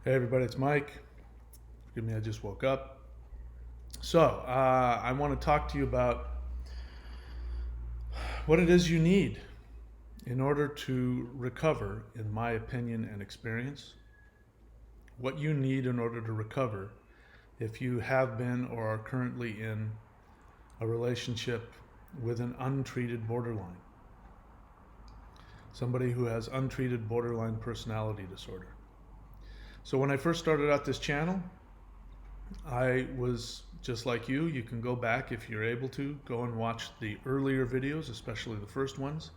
Hey everybody, it's Mike. Forgive me, I just woke up. So, I want to talk to you about what it is you need in order to recover, in my opinion and experience. What you need in order to recover if you have been or are currently in a relationship with an untreated borderline. Somebody who has untreated borderline personality disorder. So, when I first started out this channel, I was just like you. You can go back if you're able to, go and watch the earlier videos, especially the first ones.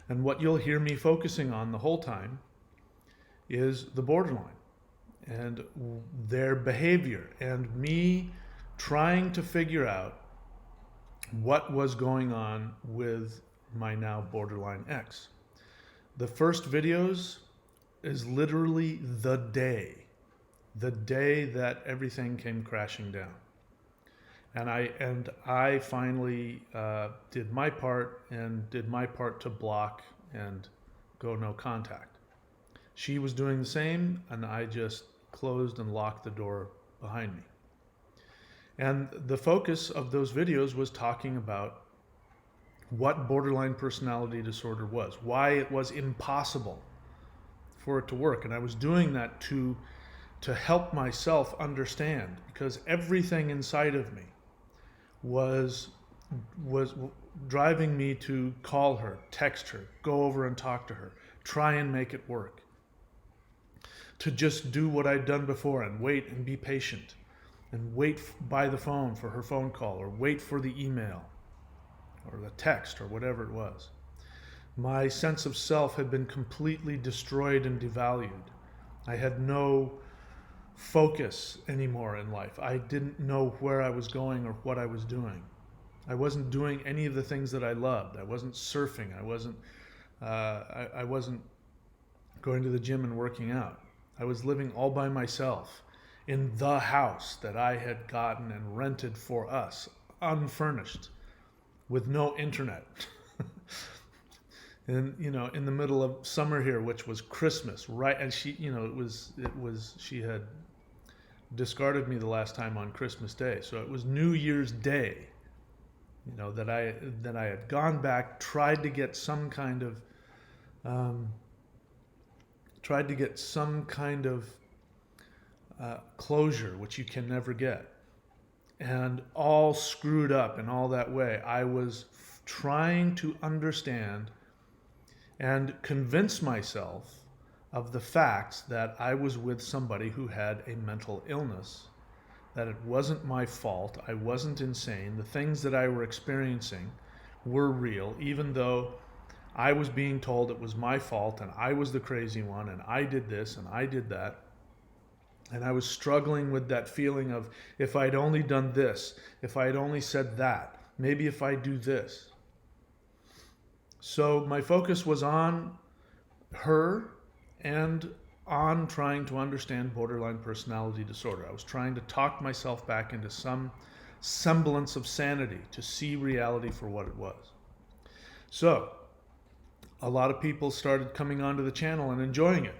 And what you'll hear me focusing on the whole time is the borderline and their behavior and me trying to figure out what was going on with my now borderline ex. The first videos is literally the day that everything came crashing down. And I finally did my part to block and go no contact. She was doing the same, and I just closed and locked the door behind me. And the focus of those videos was talking about what borderline personality disorder was, why it was impossible for it to work. And I was doing that to help myself understand, because everything inside of me was driving me to call her, text her, go over and talk to her, try and make it work. To just do what I'd done before and wait and be patient and wait by the phone for her phone call, or wait for the email or the text or whatever it was. My sense of self had been completely destroyed and devalued. I had no focus anymore in life. I didn't know where I was going or what I was doing. I wasn't doing any of the things that I loved. I wasn't surfing. I wasn't going to the gym and working out. I was living all by myself in the house that I had gotten and rented for us, unfurnished, with no internet. And in the middle of summer here, which was Christmas, right? And she, she had discarded me the last time on Christmas Day, so it was New Year's Day. That I had gone back, tried to get some kind of closure, which you can never get, and all screwed up in all that way. I was trying to understand and convince myself of the facts that I was with somebody who had a mental illness, that it wasn't my fault, I wasn't insane, the things that I were experiencing were real, even though I was being told it was my fault and I was the crazy one and I did this and I did that. And I was struggling with that feeling of, if I'd only done this, if I'd only said that, maybe if I do this. So my focus was on her and on trying to understand borderline personality disorder. I was trying to talk myself back into some semblance of sanity, to see reality for what it was. So a lot of people started coming onto the channel and enjoying it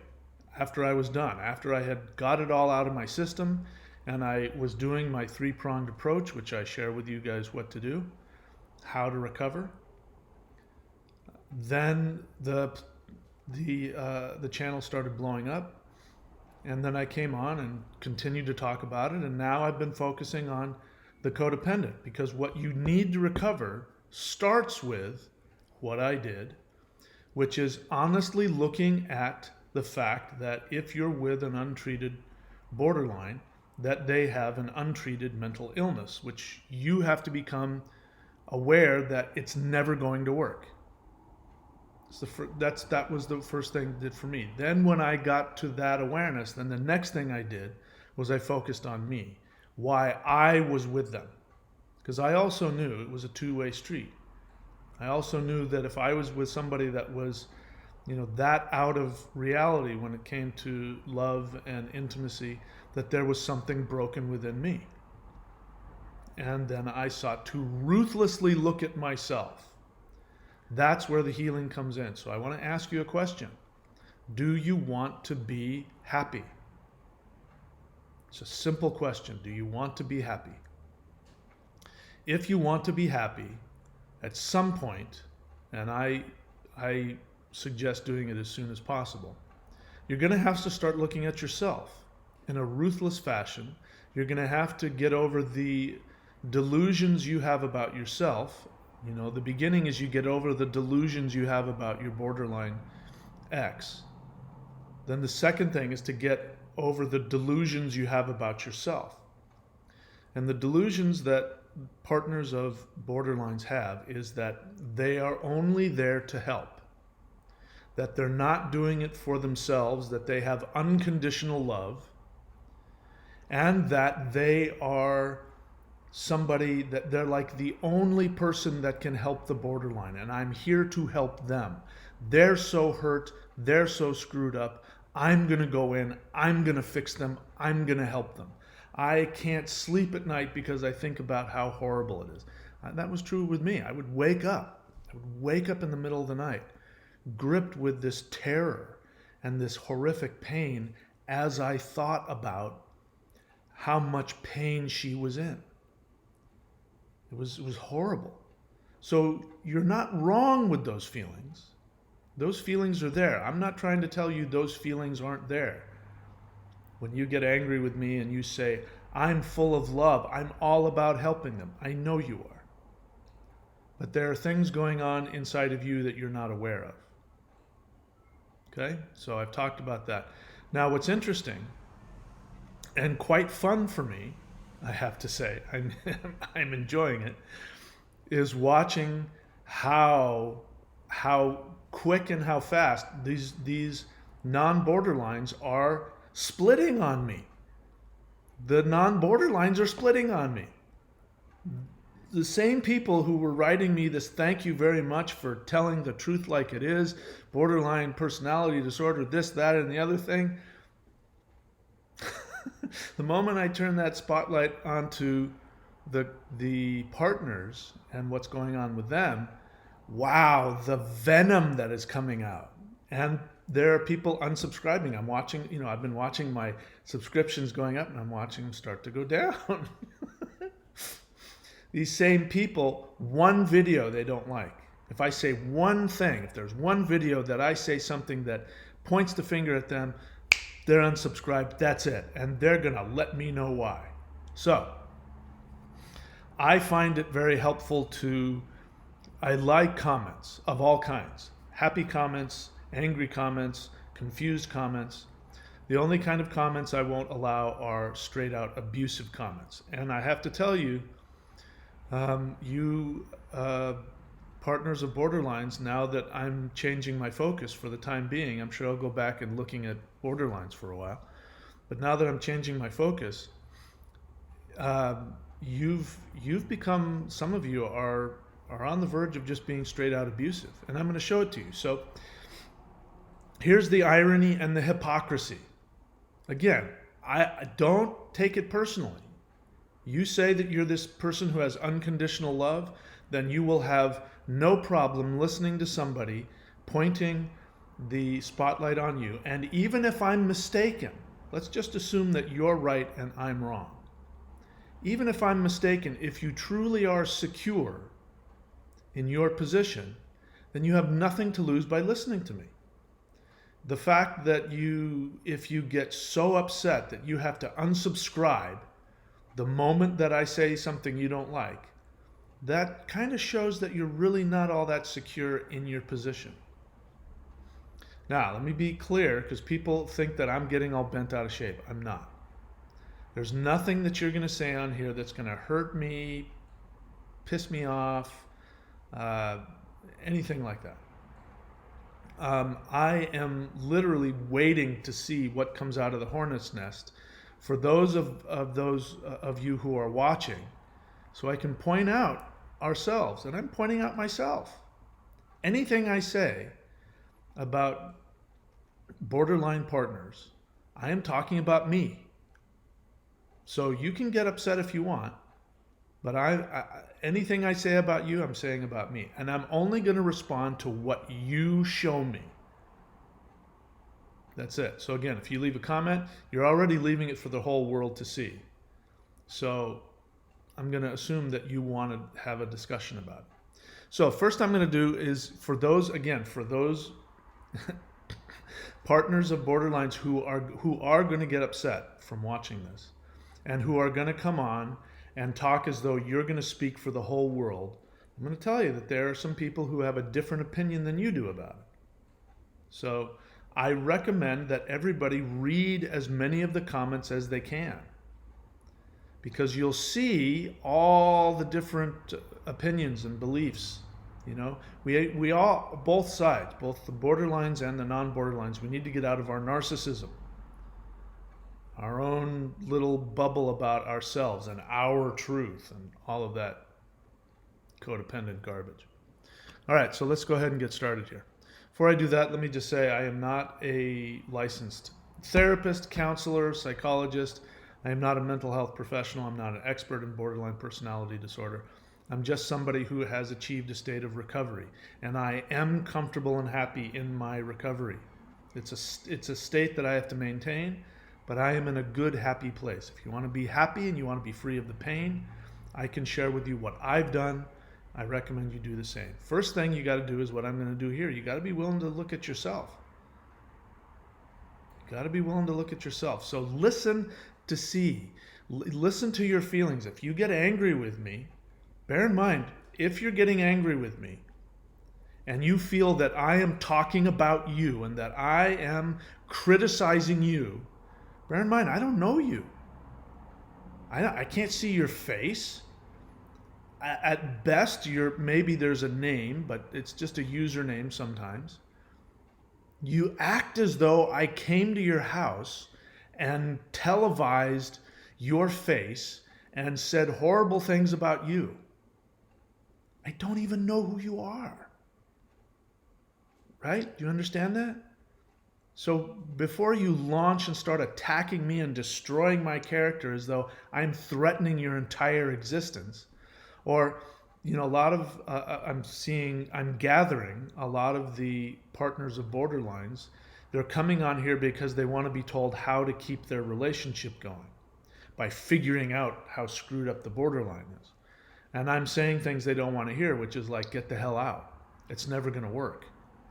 after I was done, after I had got it all out of my system and I was doing my three-pronged approach, which I share with you guys what to do, how to recover. Then the channel started blowing up, and then I came on and continued to talk about it, and now I've been focusing on the codependent, because what you need to recover starts with what I did, which is honestly looking at the fact that if you're with an untreated borderline, that they have an untreated mental illness, which you have to become aware that it's never going to work. That was the first thing it did for me. Then when I got to that awareness, then the next thing I did was I focused on me, why I was with them. Because I also knew it was a two-way street. I also knew that if I was with somebody that was, that out of reality when it came to love and intimacy, that there was something broken within me. And then I sought to ruthlessly look at myself. That's where the healing comes in. So I want to ask you a question. Do you want to be happy? It's a simple question. Do you want to be happy? If you want to be happy, at some point, and I suggest doing it as soon as possible, you're going to have to start looking at yourself in a ruthless fashion. You're going to have to get over the delusions you have about yourself. You know, the beginning is you get over the delusions you have about your borderline ex. Then the second thing is to get over the delusions you have about yourself. And the delusions that partners of borderlines have is that they are only there to help, that they're not doing it for themselves, that they have unconditional love, and that they are somebody that they're like the only person that can help the borderline, and I'm here to help them. They're so hurt, they're so screwed up, I'm going to go in, I'm going to fix them, I'm going to help them. I can't sleep at night because I think about how horrible it is. That was true with me. I would wake up in the middle of the night, gripped with this terror and this horrific pain as I thought about how much pain she was in. It was horrible. So you're not wrong with those feelings. Those feelings are there. I'm not trying to tell you those feelings aren't there. When you get angry with me and you say, I'm full of love, I'm all about helping them, I know you are. But there are things going on inside of you that you're not aware of. Okay? So I've talked about that. Now, what's interesting and quite fun for me, I have to say, I'm enjoying it, is watching how quick and how fast these non-borderlines are splitting on me. The non-borderlines are splitting on me. The same people who were writing me this thank you very much for telling the truth like it is, borderline personality disorder, this, that, and the other thing. The moment I turn that spotlight onto the partners and what's going on with them, wow, the venom that is coming out. And there are people unsubscribing. I'm watching, I've been watching my subscriptions going up and I'm watching them start to go down. These same people, one video they don't like. If I say one thing, if there's one video that I say something that points the finger at them, they're unsubscribed, that's it. And they're going to let me know why. So, I find it very helpful I like comments of all kinds. Happy comments, angry comments, confused comments. The only kind of comments I won't allow are straight out abusive comments. And I have to tell you, partners of borderlines, now that I'm changing my focus for the time being, I'm sure I'll go back and looking at borderlines for a while. But now that I'm changing my focus, you've become, some of you are on the verge of just being straight out abusive. And I'm going to show it to you. So here's the irony and the hypocrisy. Again, I don't take it personally. You say that you're this person who has unconditional love, then you will have no problem listening to somebody pointing the spotlight on you. And even if I'm mistaken, let's just assume that you're right and I'm wrong. Even if I'm mistaken, if you truly are secure in your position, then you have nothing to lose by listening to me. The fact that if you get so upset that you have to unsubscribe the moment that I say something you don't like, that kind of shows that you're really not all that secure in your position. Now, let me be clear, because people think that I'm getting all bent out of shape. I'm not. There's nothing that you're going to say on here that's going to hurt me, piss me off, anything like that. I am literally waiting to see what comes out of the hornet's nest for those of you who are watching, so I can point out ourselves, and I'm pointing out myself. Anything I say about borderline partners, I am talking about me. So you can get upset if you want, but anything I say about you, I'm saying about me. And I'm only going to respond to what you show me. That's it. So again, if you leave a comment, you're already leaving it for the whole world to see. So I'm going to assume that you want to have a discussion about it. So first I'm going to do is for those partners of borderlines who are going to get upset from watching this and who are going to come on and talk as though you're going to speak for the whole world, I'm going to tell you that there are some people who have a different opinion than you do about it. So I recommend that everybody read as many of the comments as they can, because you'll see all the different opinions and beliefs. You know, we all, both sides, both the borderlines and the non-borderlines, we need to get out of our narcissism, our own little bubble about ourselves and our truth and all of that codependent garbage. All right, so let's go ahead and get started here. Before I do that, let me just say I am not a licensed therapist, counselor, psychologist. I am not a mental health professional. I'm not an expert in borderline personality disorder. I'm just somebody who has achieved a state of recovery, and I am comfortable and happy in my recovery. It's a state that I have to maintain, but I am in a good, happy place. If you want to be happy and you want to be free of the pain, I can share with you what I've done. I recommend you do the same. First thing you got to do is what I'm going to do here. You got to be willing to look at yourself. You got to be willing to look at yourself. So listen to see. Listen to your feelings. If you get angry with me, bear in mind, if you're getting angry with me and you feel that I am talking about you and that I am criticizing you, bear in mind, I don't know you. I can't see your face. At best, maybe there's a name, but it's just a username sometimes. You act as though I came to your house and televised your face and said horrible things about you. I don't even know who you are. Right? Do you understand that? So before you launch and start attacking me and destroying my character as though I'm threatening your entire existence, or, you know, a lot of, I'm gathering a lot of the partners of borderlines, they're coming on here because they want to be told how to keep their relationship going by figuring out how screwed up the borderline is. And I'm saying things they don't want to hear, which is like, get the hell out. It's never going to work.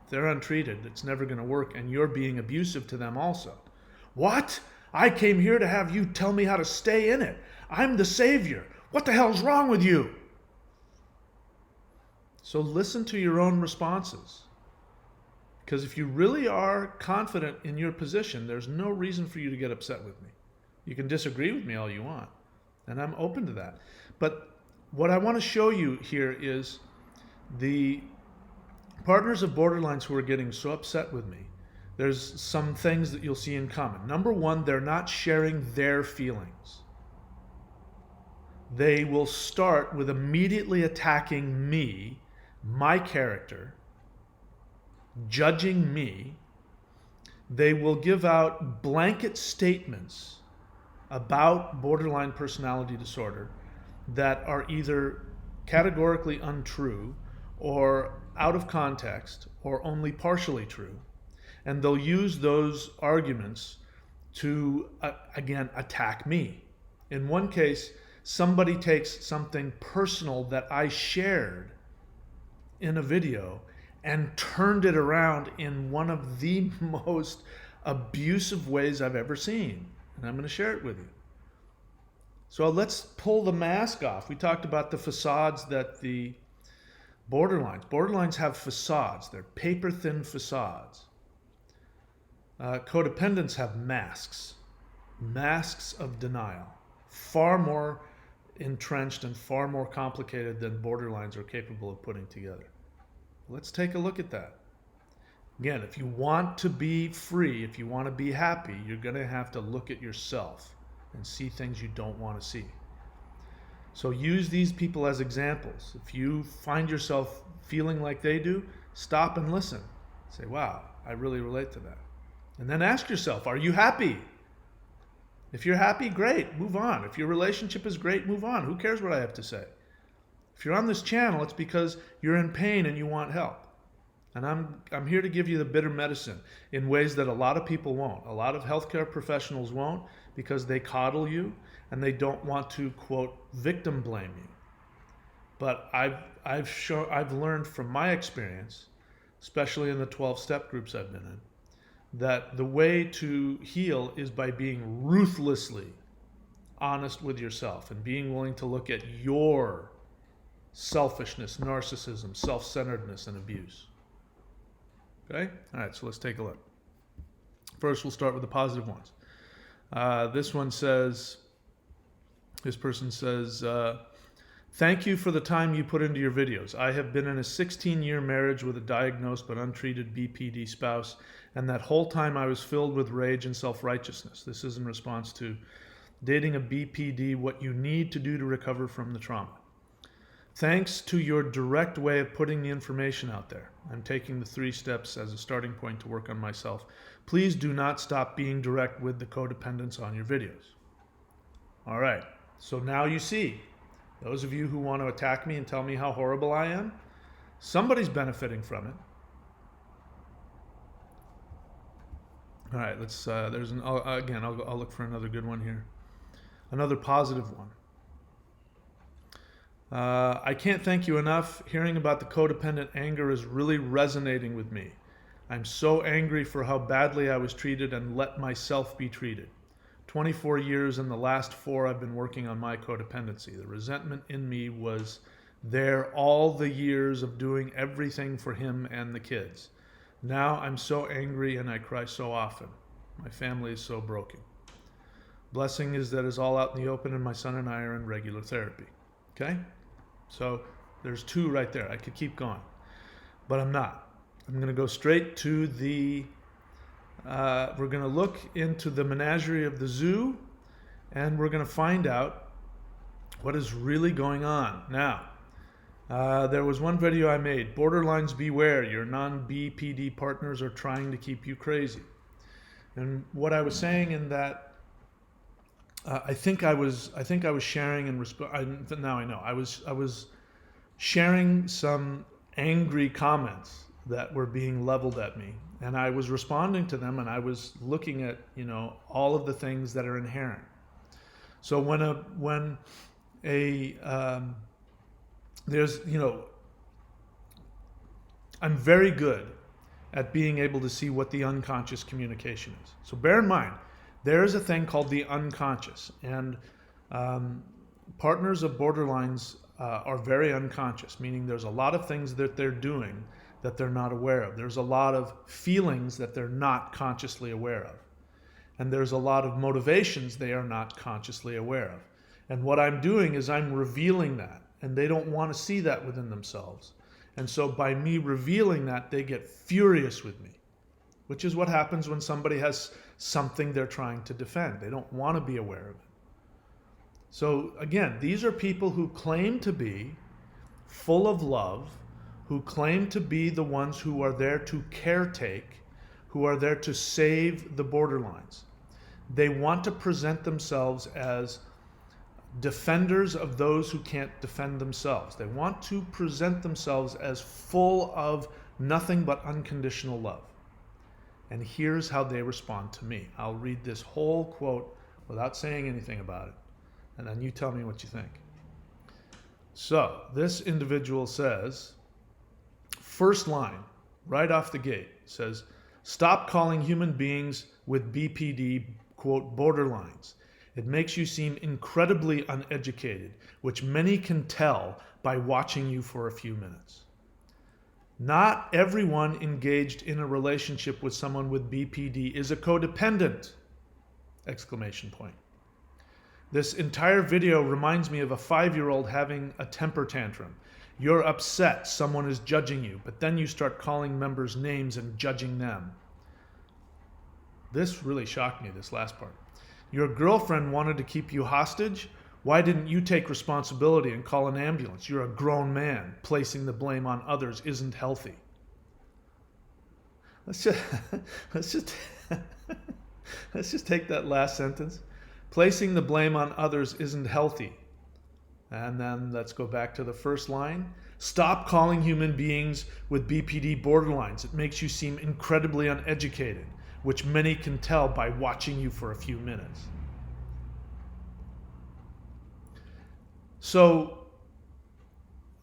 If they're untreated, it's never going to work, and you're being abusive to them also. What? I came here to have you tell me how to stay in it. I'm the savior. What the hell's wrong with you? So listen to your own responses. Because if you really are confident in your position, there's no reason for you to get upset with me. You can disagree with me all you want, and I'm open to that. But what I want to show you here is the partners of borderlines who are getting so upset with me. There's some things that you'll see in common. Number one, they're not sharing their feelings. They will start with immediately attacking me, my character, judging me. They will give out blanket statements about borderline personality disorder that are either categorically untrue or out of context or only partially true. And they'll use those arguments to, again, attack me. In one case, somebody takes something personal that I shared in a video and turned it around in one of the most abusive ways I've ever seen. And I'm going to share it with you. So let's pull the mask off. We talked about the facades that the borderlines have facades. They're paper-thin facades. Codependents have masks of denial, far more entrenched and far more complicated than borderlines are capable of putting together. Let's take a look at that. Again, if you want to be free, if you want to be happy, you're going to have to look at yourself and see things you don't want to see. So use these people as examples. If you find yourself feeling like they do, stop and listen. Say, wow, I really relate to that. And then ask yourself, are you happy? If you're happy, great, move on. If your relationship is great, move on. Who cares what I have to say? If you're on this channel, it's because you're in pain and you want help. And I'm here to give you the bitter medicine in ways that a lot of people won't. A lot of healthcare professionals won't because they coddle you and they don't want to, quote, victim blame you. But I've learned from my experience, especially in the 12-step groups I've been in, that the way to heal is by being ruthlessly honest with yourself and being willing to look at your selfishness, narcissism, self-centeredness, and abuse. Okay? All right, so let's take a look. First, we'll start with the positive ones. This person says, thank you for the time you put into your videos. I have been in a 16-year marriage with a diagnosed but untreated BPD spouse, and that whole time I was filled with rage and self-righteousness. This is in response to dating a BPD, what you need to do to recover from the trauma. Thanks to your direct way of putting the information out there, I'm taking the 3 steps as a starting point to work on myself. Please do not stop being direct with the codependents on your videos. All right, so now you see, those of you who want to attack me and tell me how horrible I am, somebody's benefiting from it. All right, let's, I'll look for another good one here. Another positive one. I can't thank you enough. Hearing about the codependent anger is really resonating with me. I'm so angry for how badly I was treated and let myself be treated. 24 years and the last 4 I've been working on my codependency. The resentment in me was there all the years of doing everything for him and the kids. Now I'm so angry and I cry so often. My family is so broken. Blessing is that it's all out in the open and my son and I are in regular therapy. Okay? So there's 2 right there. I could keep going, but I'm not. I'm going to go straight to the, we're going to look into the menagerie of the zoo, and we're going to find out what is really going on. Now, there was one video I made, borderlines beware, your non-BPD partners are trying to keep you crazy. And what I was saying in that, I think I was sharing and now I know I was sharing some angry comments that were being leveled at me, and I was responding to them, and I was looking at all of the things that are inherent. So there's I'm very good at being able to see what the unconscious communication is. So bear in mind, there is a thing called the unconscious, and partners of borderlines are very unconscious, meaning there's a lot of things that they're doing that they're not aware of. There's a lot of feelings that they're not consciously aware of. And there's a lot of motivations they are not consciously aware of. And what I'm doing is I'm revealing that, and they don't want to see that within themselves. And so by me revealing that, they get furious with me, which is what happens when somebody has something they're trying to defend. They don't want to be aware of it. So again, these are people who claim to be full of love, who claim to be the ones who are there to caretake, who are there to save the borderlines. They want to present themselves as defenders of those who can't defend themselves. They want to present themselves as full of nothing but unconditional love. And here's how they respond to me. I'll read this whole quote without saying anything about it, and then you tell me what you think. So this individual says, first line, right off the gate, says, stop calling human beings with BPD, quote, borderlines. It makes you seem incredibly uneducated, which many can tell by watching you for a few minutes. Not everyone engaged in a relationship with someone with BPD is a codependent! Exclamation point. This entire video reminds me of a 5-year-old having a temper tantrum. You're upset someone is judging you, but then you start calling members names and judging them. This really shocked me, this last part. Your girlfriend wanted to keep you hostage? Why didn't you take responsibility and call an ambulance? You're a grown man. Placing the blame on others isn't healthy. Let's just take that last sentence. Placing the blame on others isn't healthy. And then let's go back to the first line. Stop calling human beings with BPD borderlines. It makes you seem incredibly uneducated, which many can tell by watching you for a few minutes. So,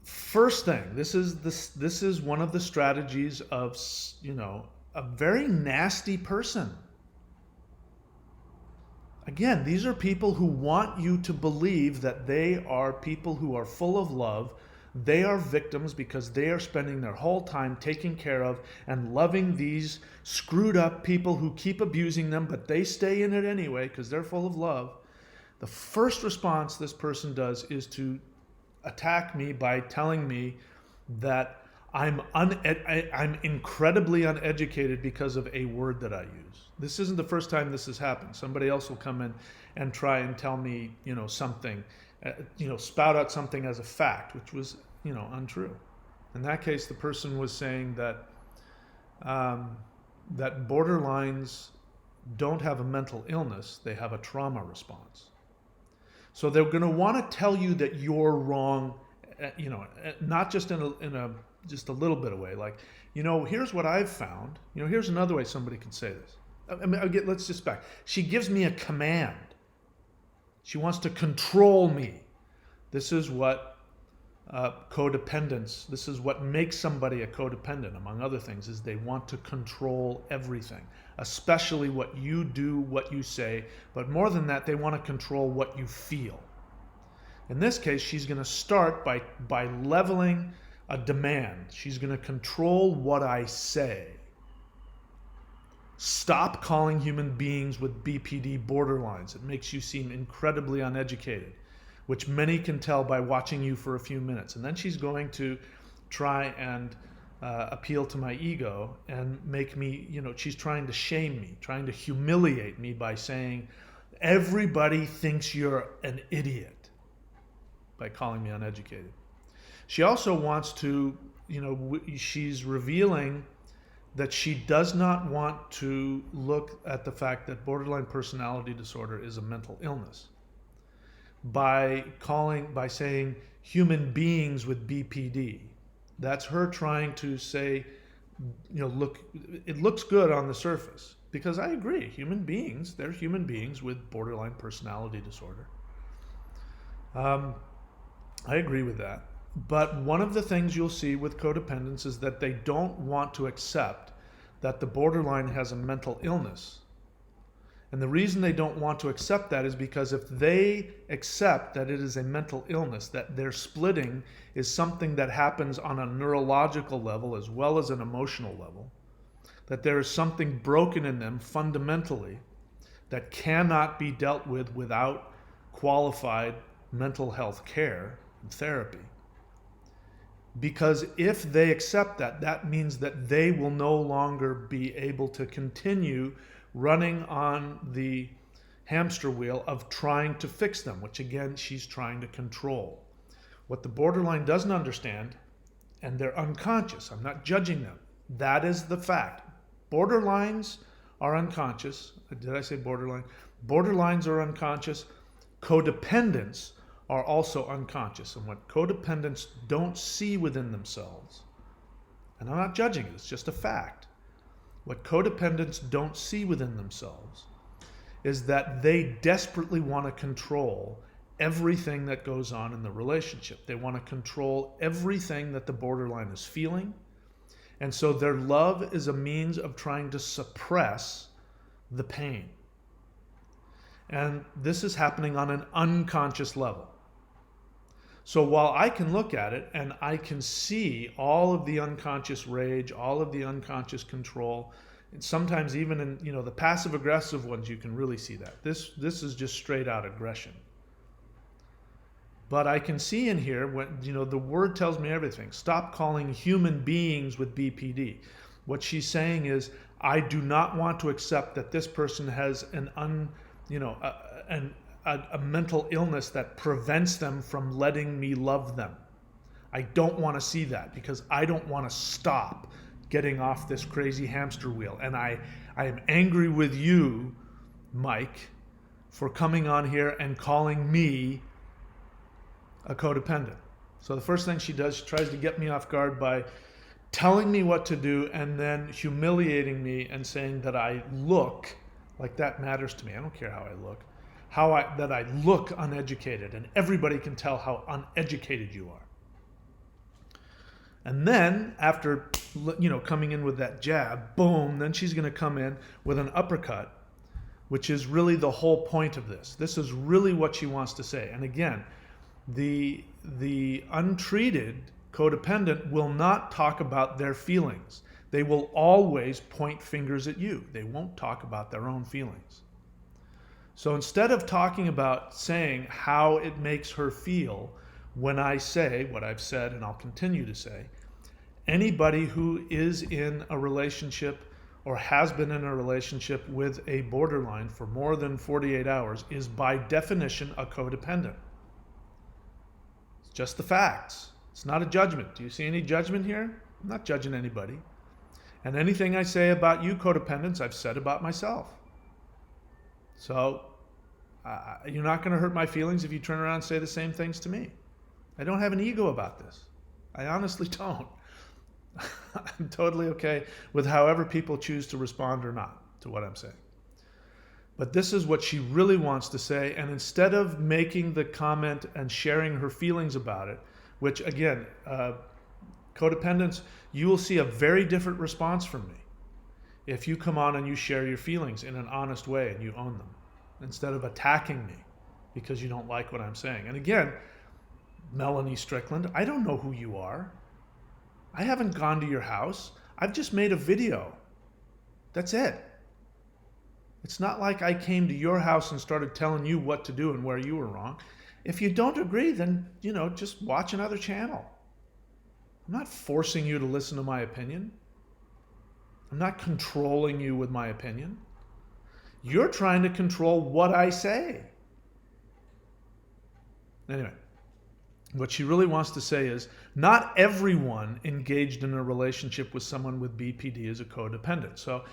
first thing, this is one of the strategies of, a very nasty person. Again, these are people who want you to believe that they are people who are full of love. They are victims because they are spending their whole time taking care of and loving these screwed up people who keep abusing them, but they stay in it anyway because they're full of love. The first response this person does is to attack me by telling me that I'm incredibly uneducated because of a word that I use. This isn't the first time this has happened. Somebody else will come in and try and tell me, something, spout out something as a fact, which was, untrue. In that case, the person was saying that that borderlines don't have a mental illness; they have a trauma response. So they're going to want to tell you that you're wrong, not just in a just a little bit of way. Like, here's what I've found. Here's another way somebody could say this. Let's just back. She gives me a command. She wants to control me. This is what codependents, this is what makes somebody a codependent, among other things, is they want to control everything, especially what you do, what you say, but more than that, they want to control what you feel. In this case, she's going to start by leveling a demand. She's going to control what I say. Stop calling human beings with BPD borderlines. It makes you seem incredibly uneducated, which many can tell by watching you for a few minutes. And then she's going to try and appeal to my ego and make me, she's trying to shame me, trying to humiliate me by saying, everybody thinks you're an idiot, by calling me uneducated. She also wants to, she's revealing that she does not want to look at the fact that borderline personality disorder is a mental illness by saying human beings with BPD. That's her trying to say, look, it looks good on the surface, because I agree, they're human beings with borderline personality disorder. I agree with that. But one of the things you'll see with codependents is that they don't want to accept that the borderline has a mental illness. And the reason they don't want to accept that is because if they accept that it is a mental illness, that their splitting is something that happens on a neurological level as well as an emotional level, that there is something broken in them fundamentally that cannot be dealt with without qualified mental health care and therapy. Because if they accept that, that means that they will no longer be able to continue running on the hamster wheel of trying to fix them, which again, she's trying to control. What the borderline doesn't understand, and they're unconscious, I'm not judging them, that is the fact. Borderlines are unconscious. Did I say borderline? Borderlines are unconscious. Codependents are also unconscious. And what codependents don't see within themselves, and I'm not judging it, it's just a fact. What codependents don't see within themselves is that they desperately want to control everything that goes on in the relationship. They want to control everything that the borderline is feeling. And so their love is a means of trying to suppress the pain. And this is happening on an unconscious level. So while I can look at it and I can see all of the unconscious rage, all of the unconscious control, and sometimes even in the passive aggressive ones, you can really see that. This is just straight out aggression. But I can see in here when the word tells me everything. Stop calling human beings with BPD. What she's saying is, I do not want to accept that this person has a mental illness that prevents them from letting me love them. I don't want to see that because I don't want to stop getting off this crazy hamster wheel. And I am angry with you, Mike, for coming on here and calling me a codependent. So the first thing she does, she tries to get me off guard by telling me what to do and then humiliating me and saying that I look like that matters to me. I don't care how I look. That I look uneducated, and everybody can tell how uneducated you are. And then after coming in with that jab, boom, then she's going to come in with an uppercut, which is really the whole point of this. This is really what she wants to say. And again, the untreated codependent will not talk about their feelings. They will always point fingers at you. They won't talk about their own feelings. So instead of talking about saying how it makes her feel, when I say what I've said and I'll continue to say, anybody who is in a relationship or has been in a relationship with a borderline for more than 48 hours is by definition a codependent. It's just the facts. It's not a judgment. Do you see any judgment here? I'm not judging anybody. And anything I say about you codependents, I've said about myself. So you're not going to hurt my feelings if you turn around and say the same things to me. I don't have an ego about this. I honestly don't. I'm totally okay with however people choose to respond or not to what I'm saying. But this is what she really wants to say. And instead of making the comment and sharing her feelings about it, which again, codependents, you will see a very different response from me if you come on and you share your feelings in an honest way and you own them, instead of attacking me because you don't like what I'm saying. And again, Melanie Strickland, I don't know who you are. I haven't gone to your house. I've just made a video. That's it. It's not like I came to your house and started telling you what to do and where you were wrong. If you don't agree, then, just watch another channel. I'm not forcing you to listen to my opinion. I'm not controlling you with my opinion. You're trying to control what I say. Anyway, what she really wants to say is not everyone engaged in a relationship with someone with BPD is a codependent. So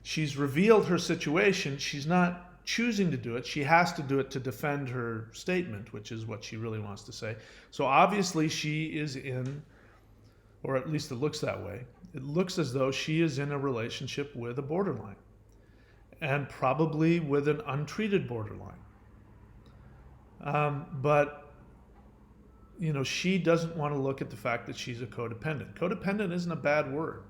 she's revealed her situation. She's not choosing to do it. She has to do it to defend her statement, which is what she really wants to say. So obviously she is in, or at least it looks that way, it looks as though she is in a relationship with a borderline, and probably with an untreated borderline. But she doesn't want to look at the fact that she's a codependent. Codependent isn't a bad word.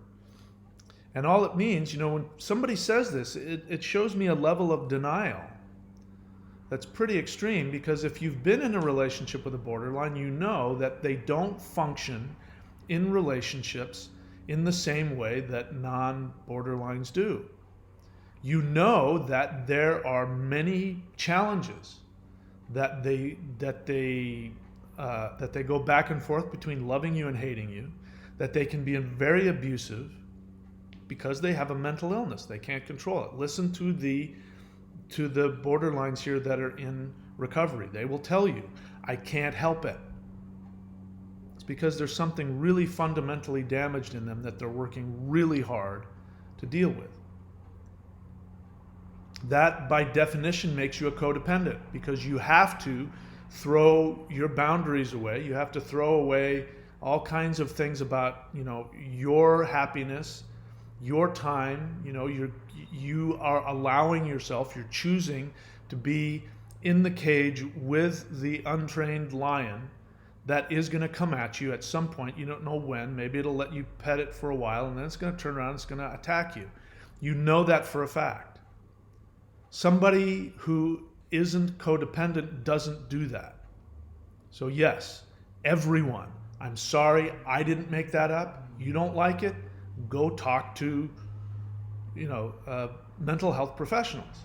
And all it means, when somebody says this, it shows me a level of denial that's pretty extreme, because if you've been in a relationship with a borderline, you know that they don't function in relationships in the same way that non-borderlines do. You know that there are many challenges that they go back and forth between loving you and hating you, that they can be very abusive because they have a mental illness. They can't control it. Listen to the borderlines here that are in recovery. They will tell you, I can't help it. It's because there's something really fundamentally damaged in them that they're working really hard to deal with. That, by definition, makes you a codependent, because you have to throw your boundaries away. You have to throw away all kinds of things about, your happiness, your time. You are allowing yourself, you're choosing to be in the cage with the untrained lion that is going to come at you at some point. You don't know when. Maybe it'll let you pet it for a while, and then it's going to turn around, it's going to attack you. You know that for a fact. Somebody who isn't codependent doesn't do that. So yes, everyone, I'm sorry, I didn't make that up. You don't like it? Go talk to, mental health professionals.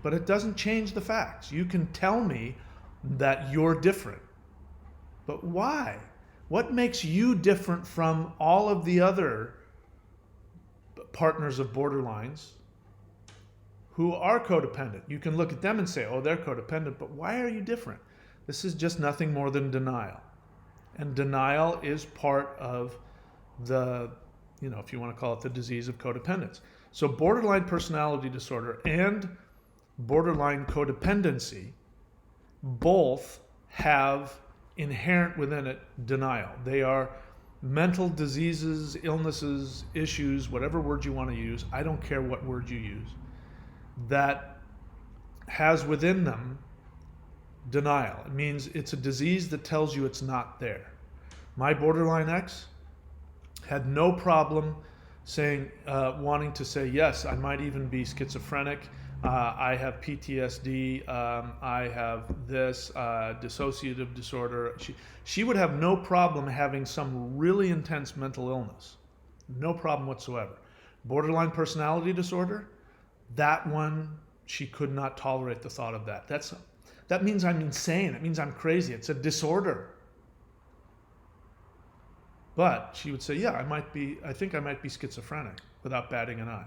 But it doesn't change the facts. You can tell me that you're different. But why? What makes you different from all of the other partners of borderlines who are codependent? You can look at them and say, oh, they're codependent, but why are you different? This is just nothing more than denial. And denial is part of the, if you want to call it the disease of codependence. So borderline personality disorder and borderline codependency both have inherent within it denial. They are mental diseases, illnesses, issues, whatever word you want to use. I don't care what word you use. That has within them denial. It means it's a disease that tells you it's not there. My borderline ex had no problem saying, wanting to say, yes, I might even be schizophrenic. I have PTSD. I have this dissociative disorder. She would have no problem having some really intense mental illness. No problem whatsoever. Borderline personality disorder, that one, she could not tolerate the thought of that. That means I'm insane. It means I'm crazy. It's a disorder. But she would say, yeah, I think I might be schizophrenic without batting an eye.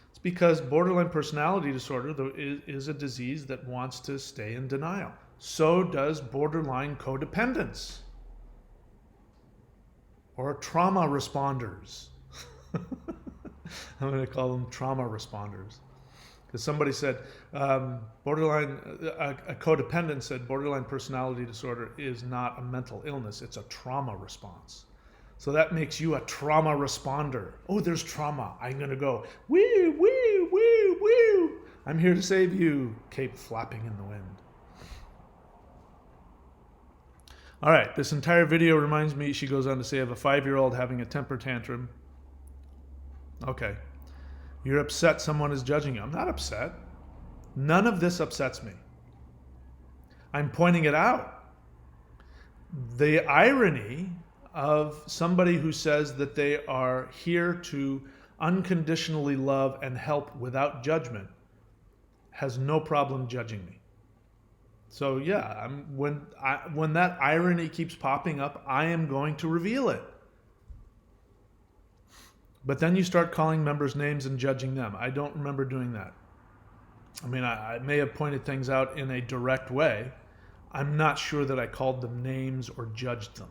It's because borderline personality disorder is a disease that wants to stay in denial. So does borderline codependence or trauma responders. I'm going to call them trauma responders. Because somebody said, a codependent said borderline personality disorder is not a mental illness, it's a trauma response. So that makes you a trauma responder. Oh, there's trauma. I'm going to go, woo, woo, woo, woo. I'm here to save you. Cape flapping in the wind. All right, this entire video reminds me, she goes on to say, of a 5-year-old having a temper tantrum. Okay. You're upset someone is judging you. I'm not upset. None of this upsets me. I'm pointing it out. The irony of somebody who says that they are here to unconditionally love and help without judgment has no problem judging me. So yeah, when that irony keeps popping up, I am going to reveal it. But then you start calling members names and judging them. I don't remember doing that. I mean, I may have pointed things out in a direct way. I'm not sure that I called them names or judged them.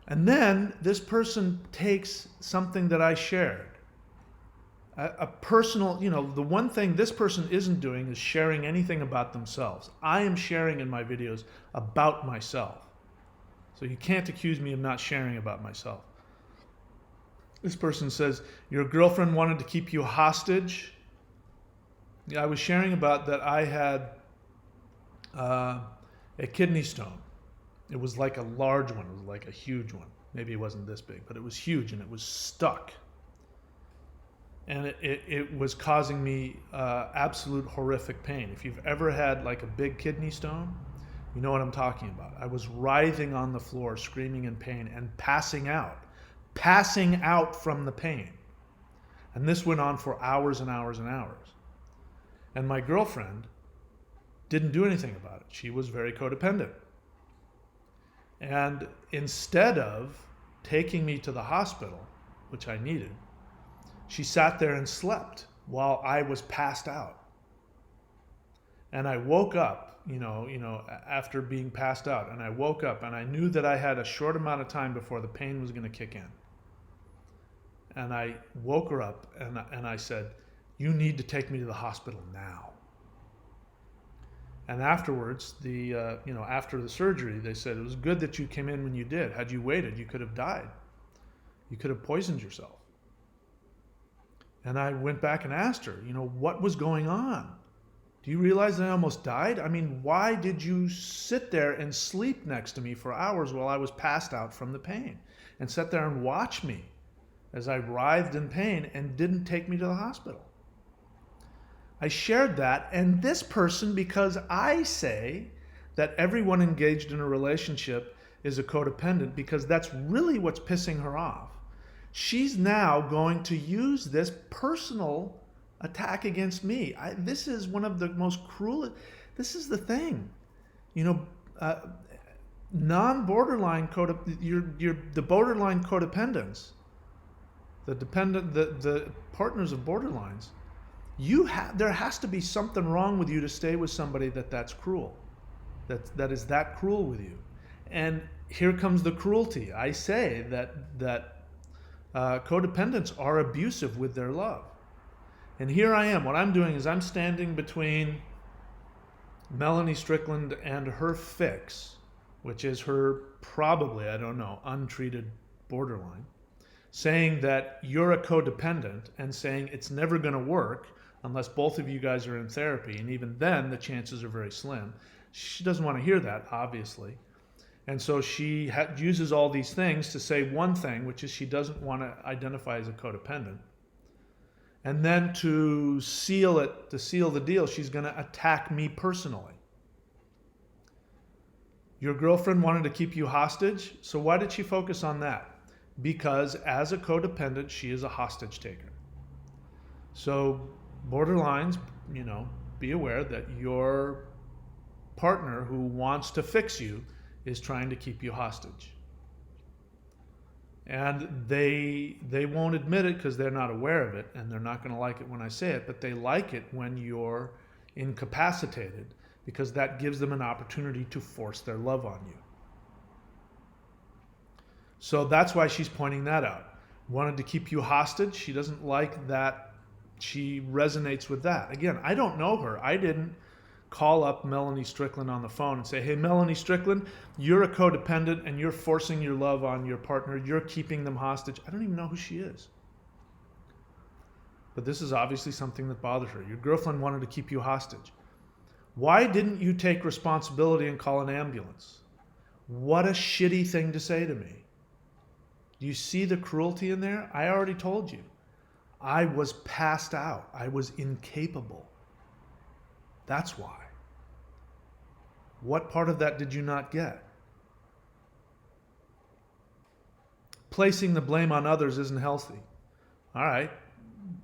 And then this person takes something that I shared, a personal, the one thing this person isn't doing is sharing anything about themselves. I am sharing in my videos about myself. So you can't accuse me of not sharing about myself. This person says, your girlfriend wanted to keep you hostage. Yeah, I was sharing about that I had a kidney stone. It was like a large one. It was like a huge one. Maybe it wasn't this big, but it was huge and it was stuck. And it was causing me absolute horrific pain. If you've ever had like a big kidney stone, you know what I'm talking about. I was writhing on the floor, screaming in pain and passing out from the pain. And this went on for hours and hours and hours. And my girlfriend didn't do anything about it. She was very codependent. And instead of taking me to the hospital, which I needed, she sat there and slept while I was passed out. And I woke up, after being passed out, and I woke up and I knew that I had a short amount of time before the pain was going to kick in. And I woke her up and I said, you need to take me to the hospital now. And afterwards, after the surgery, they said, it was good that you came in when you did. Had you waited, you could have died. You could have poisoned yourself. And I went back and asked her, what was going on? Do you realize that I almost died? I mean, why did you sit there and sleep next to me for hours while I was passed out from the pain? And sit there and watch me as I writhed in pain and didn't take me to the hospital? I shared that, and this person, because I say that everyone engaged in a relationship is a codependent, because that's really what's pissing her off, she's now going to use this personal attack against me. This is one of the most cruel. This is the thing, non-borderline the borderline codependents, the partners of borderlines. There has to be something wrong with you to stay with somebody that's cruel, that is that cruel with you. And here comes the cruelty. I say that codependents are abusive with their love. And here I am. What I'm doing is I'm standing between Melanie Strickland and her fix, which is her probably, I don't know, untreated borderline, saying that you're a codependent and saying it's never going to work unless both of you guys are in therapy. And even then, the chances are very slim. She doesn't want to hear that, obviously. And so she uses all these things to say one thing, which is she doesn't want to identify as a codependent. And then to seal the deal, she's going to attack me personally. Your girlfriend wanted to keep you hostage, so why did she focus on that? Because as a codependent, she is a hostage taker. So borderlines, be aware that your partner who wants to fix you is trying to keep you hostage. And they won't admit it because they're not aware of it, and they're not going to like it when I say it, but they like it when you're incapacitated because that gives them an opportunity to force their love on you. So that's why she's pointing that out. Wanted to keep you hostage. She doesn't like that. She resonates with that. Again, I don't know her. I didn't call up Melanie Strickland on the phone and say, hey, Melanie Strickland, you're a codependent and you're forcing your love on your partner. You're keeping them hostage. I don't even know who she is. But this is obviously something that bothered her. Your girlfriend wanted to keep you hostage. Why didn't you take responsibility and call an ambulance? What a shitty thing to say to me. Do you see the cruelty in there? I already told you. I was passed out. I was incapable. That's why. What part of that did you not get? Placing the blame on others isn't healthy. All right.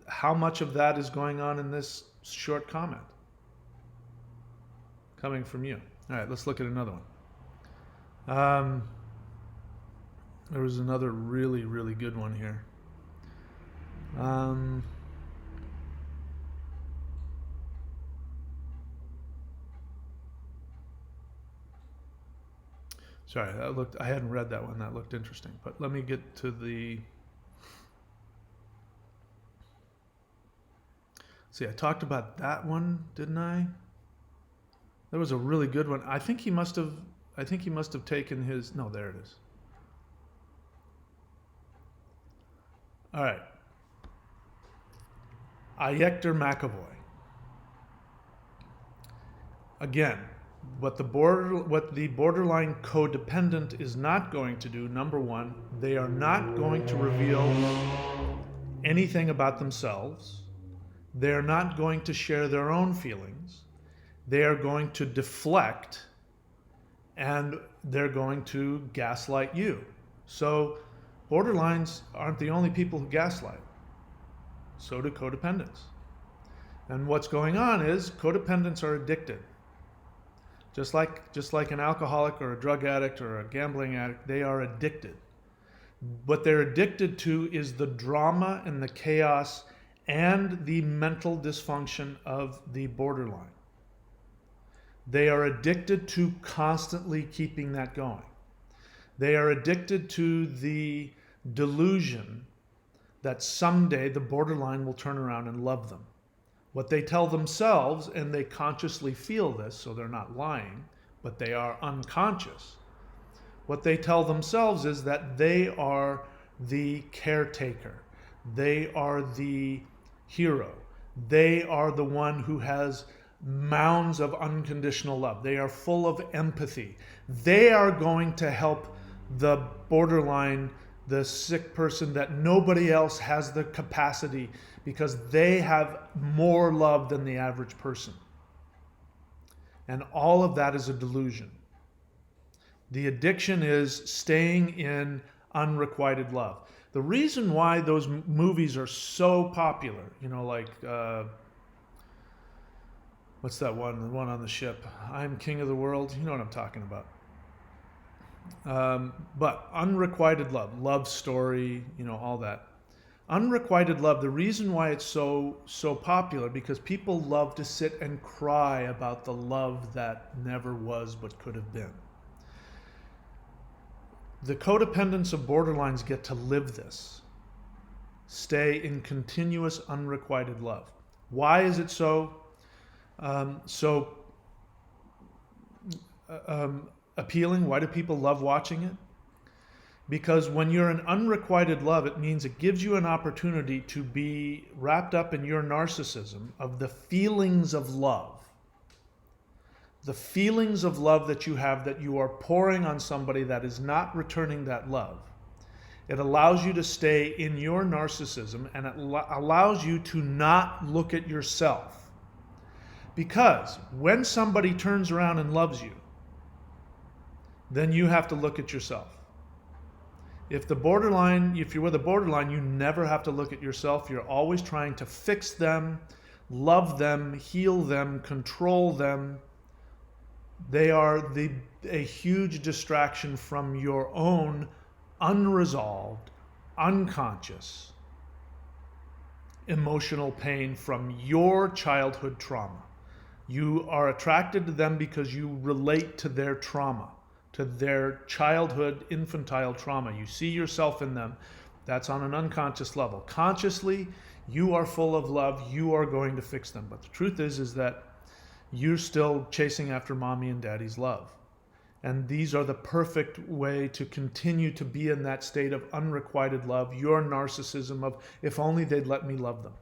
How much of that is going on in this short comment? Coming from you. All right, let's look at another one. There was another really, really good one here. Sorry, I hadn't read that one. That looked interesting. But let me get to the... See, I talked about that one, didn't I? There was a really good one. I think he must have taken his... No, there it is. All right. Ayector McAvoy. Again, what the borderline codependent is not going to do, number one, they are not going to reveal anything about themselves. They are not going to share their own feelings. They are going to deflect, and they're going to gaslight you. So borderlines aren't the only people who gaslight. So do codependents. And what's going on is codependents are addicted. Just like an alcoholic or a drug addict or a gambling addict, they are addicted. What they're addicted to is the drama and the chaos and the mental dysfunction of the borderline. They are addicted to constantly keeping that going. They are addicted to the delusion that someday the borderline will turn around and love them. What they tell themselves, and they consciously feel this, so they're not lying, but they are unconscious. What they tell themselves is that they are the caretaker. They are the hero. They are the one who has mounds of unconditional love. They are full of empathy. They are going to help the borderline, the sick person that nobody else has the capacity, because they have more love than the average person. And all of that is a delusion. The addiction is staying in unrequited love. The reason why those movies are so popular, what's that one? The one on the ship. I'm King of the World. You know what I'm talking about. But unrequited love story, all that. Unrequited love, the reason why it's so popular, because people love to sit and cry about the love that never was but could have been. The codependents of borderlines get to live this. Stay in continuous unrequited love. Why is it so? So appealing? Why do people love watching it? Because when you're in unrequited love, it means it gives you an opportunity to be wrapped up in your narcissism of the feelings of love. The feelings of love that you have that you are pouring on somebody that is not returning that love. It allows you to stay in your narcissism, and it allows you to not look at yourself. Because when somebody turns around and loves you, then you have to look at yourself. If you're with a borderline, you never have to look at yourself. You're always trying to fix them, love them, heal them, control them. They are a huge distraction from your own unresolved, unconscious emotional pain from your childhood trauma. You are attracted to them because you relate to their trauma, to their childhood, infantile trauma. You see yourself in them. That's on an unconscious level. Consciously, you are full of love. You are going to fix them. But the truth is that you're still chasing after mommy and daddy's love. And these are the perfect way to continue to be in that state of unrequited love, your narcissism of, if only they'd let me love them.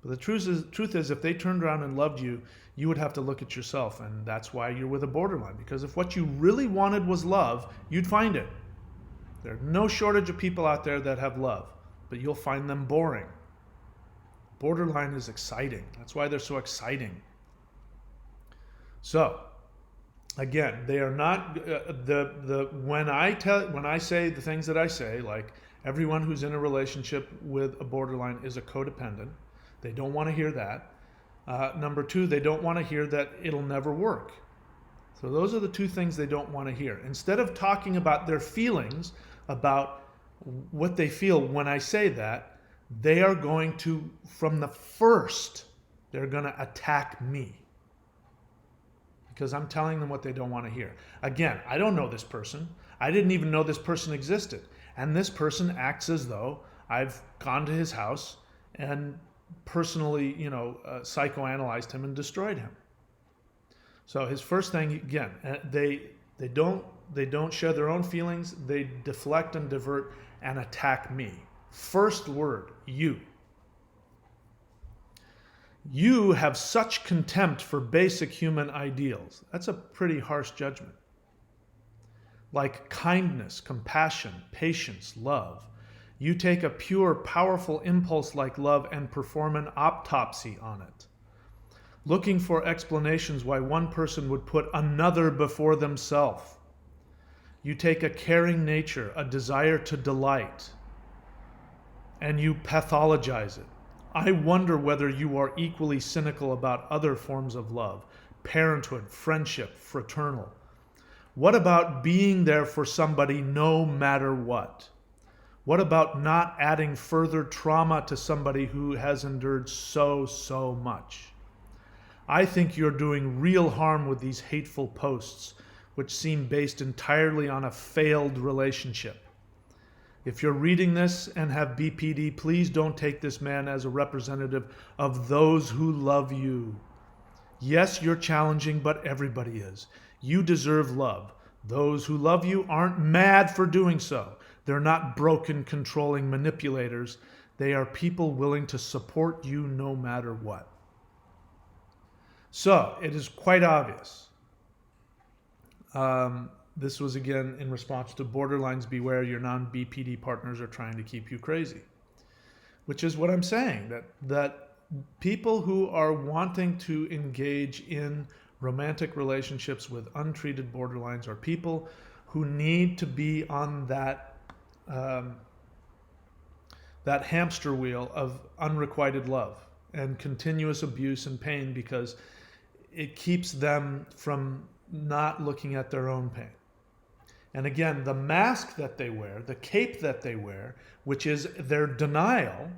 But the truth is, if they turned around and loved you, you would have to look at yourself. And that's why you're with a borderline. Because if what you really wanted was love, you'd find it. There's no shortage of people out there that have love, but you'll find them boring. Borderline is exciting. That's why they're so exciting. So, again, they are not when I say the things that I say, like everyone who's in a relationship with a borderline is a codependent. They don't want to hear that. Number two, they don't want to hear that it'll never work. So those are the two things they don't want to hear. Instead of talking about their feelings, about what they feel when I say that, they are going to, from the first, they're going to attack me. Because I'm telling them what they don't want to hear. Again, I don't know this person. I didn't even know this person existed. And this person acts as though I've gone to his house and personally, psychoanalyzed him and destroyed him. So his first thing, again, they don't share their own feelings. They deflect and divert and attack me. First word, you. You have such contempt for basic human ideals. That's a pretty harsh judgment. Like kindness, compassion, patience, love. You take a pure, powerful impulse like love and perform an autopsy on it, looking for explanations why one person would put another before themselves. You take a caring nature, a desire to delight, and you pathologize it. I wonder whether you are equally cynical about other forms of love, parenthood, friendship, fraternal. What about being there for somebody no matter what? What about not adding further trauma to somebody who has endured so much? I think you're doing real harm with these hateful posts, which seem based entirely on a failed relationship. If you're reading this and have BPD, please don't take this man as a representative of those who love you. Yes, you're challenging, but everybody is. You deserve love. Those who love you aren't mad for doing so. They're not broken, controlling manipulators. They are people willing to support you no matter what. So, it is quite obvious. This was again in response to borderlines beware, your non-BPD partners are trying to keep you crazy. Which is what I'm saying, that people who are wanting to engage in romantic relationships with untreated borderlines are people who need to be on that hamster wheel of unrequited love and continuous abuse and pain, because it keeps them from not looking at their own pain. And again, the mask that they wear, the cape that they wear, which is their denial,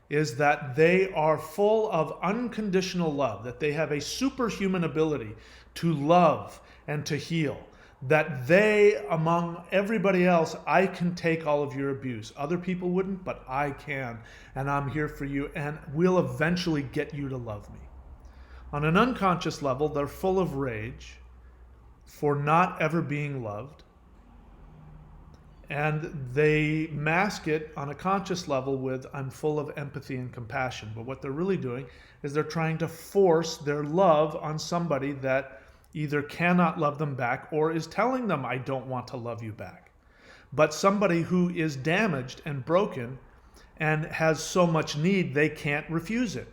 is that they are full of unconditional love, that they have a superhuman ability to love and to heal, that they, among everybody else, I can take all of your abuse. Other people wouldn't, but I can, and I'm here for you, and we'll eventually get you to love me. On an unconscious level, they're full of rage, for not ever being loved, and they mask it on a conscious level with I'm full of empathy and compassion. But what they're really doing is they're trying to force their love on somebody that either cannot love them back or is telling them I don't want to love you back. But somebody who is damaged and broken and has so much need they can't refuse it.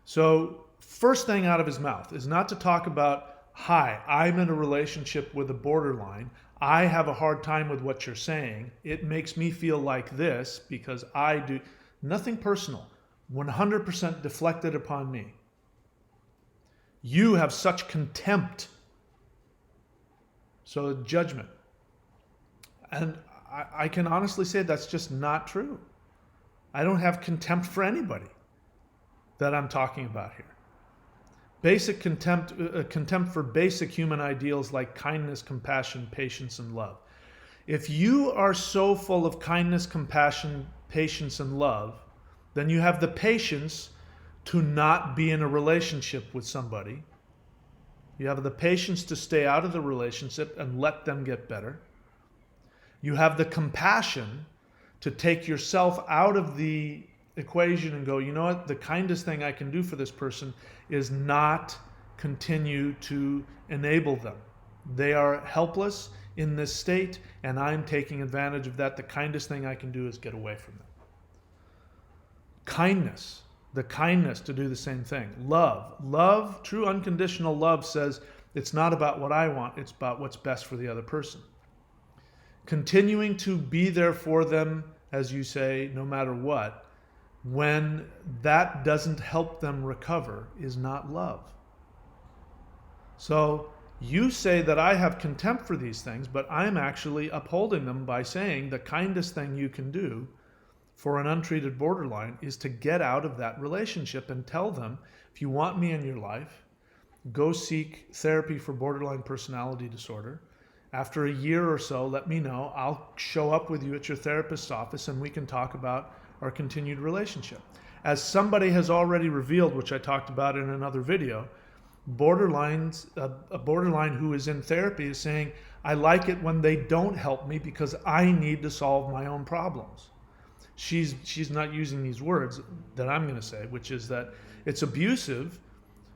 So first thing out of his mouth is not to talk about, hi, I'm in a relationship with a borderline. I have a hard time with what you're saying. It makes me feel like this because I do. Nothing personal. 100% deflected upon me. You have such contempt. So judgment. And I can honestly say that's just not true. I don't have contempt for anybody that I'm talking about here. Basic contempt for basic human ideals like kindness, compassion, patience, and love. If you are so full of kindness, compassion, patience, and love, then you have the patience to not be in a relationship with somebody. You have the patience to stay out of the relationship and let them get better. You have the compassion to take yourself out of the equation and go, you know what, the kindest thing I can do for this person is not continue to enable them. They are helpless in this state and I'm taking advantage of that. The kindest thing I can do is get away from them. Kindness, the kindness to do the same thing. Love, true unconditional love says it's not about what I want, it's about what's best for the other person. Continuing to be there for them, as you say, no matter what, when that doesn't help them recover is not love. So you say that I have contempt for these things, but I'm actually upholding them by saying the kindest thing you can do for an untreated borderline is to get out of that relationship and tell them, if you want me in your life, go seek therapy for borderline personality disorder. After a year or so, let me know. I'll show up with you at your therapist's office and we can talk about our continued relationship. As somebody has already revealed, which I talked about in another video, a borderline who is in therapy is saying, I like it when they don't help me because I need to solve my own problems. She's not using these words that I'm going to say, which is that it's abusive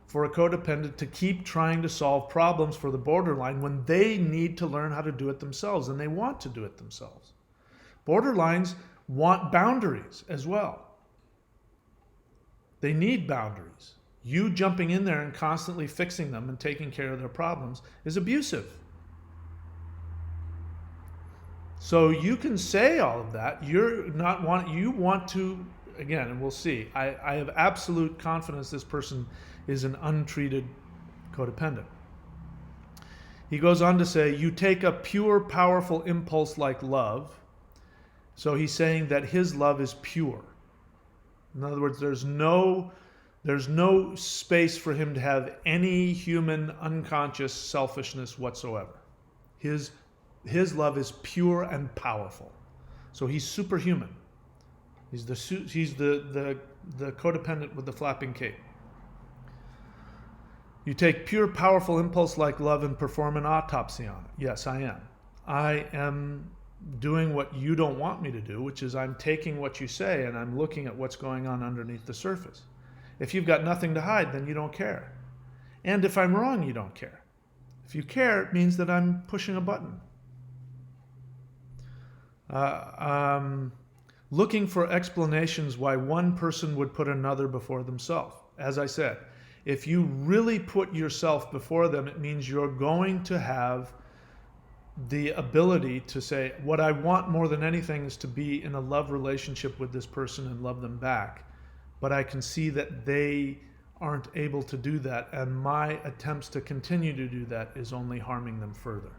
for a codependent to keep trying to solve problems for the borderline when they need to learn how to do it themselves and they want to do it themselves. Borderlines want boundaries as well. They need boundaries. You jumping in there and constantly fixing them and taking care of their problems is abusive. So you can say all of that. You want to, again, and we'll see. I have absolute confidence this person is an untreated codependent. He goes on to say, you take a pure, powerful impulse like love. So he's saying that his love is pure. In other words, there's no space for him to have any human unconscious selfishness whatsoever. His love is pure and powerful. So he's superhuman. He's the codependent with the flapping cape. You take pure, powerful impulse like love and perform an autopsy on it. Yes, I am. I am doing what you don't want me to do, which is I'm taking what you say and I'm looking at what's going on underneath the surface. If you've got nothing to hide, then you don't care. And if I'm wrong, you don't care. If you care, it means that I'm pushing a button. Looking for explanations why one person would put another before themselves. As I said, if you really put yourself before them, it means you're going to have the ability to say, what I want more than anything is to be in a love relationship with this person and love them back. But I can see that they aren't able to do that, and my attempts to continue to do that is only harming them further.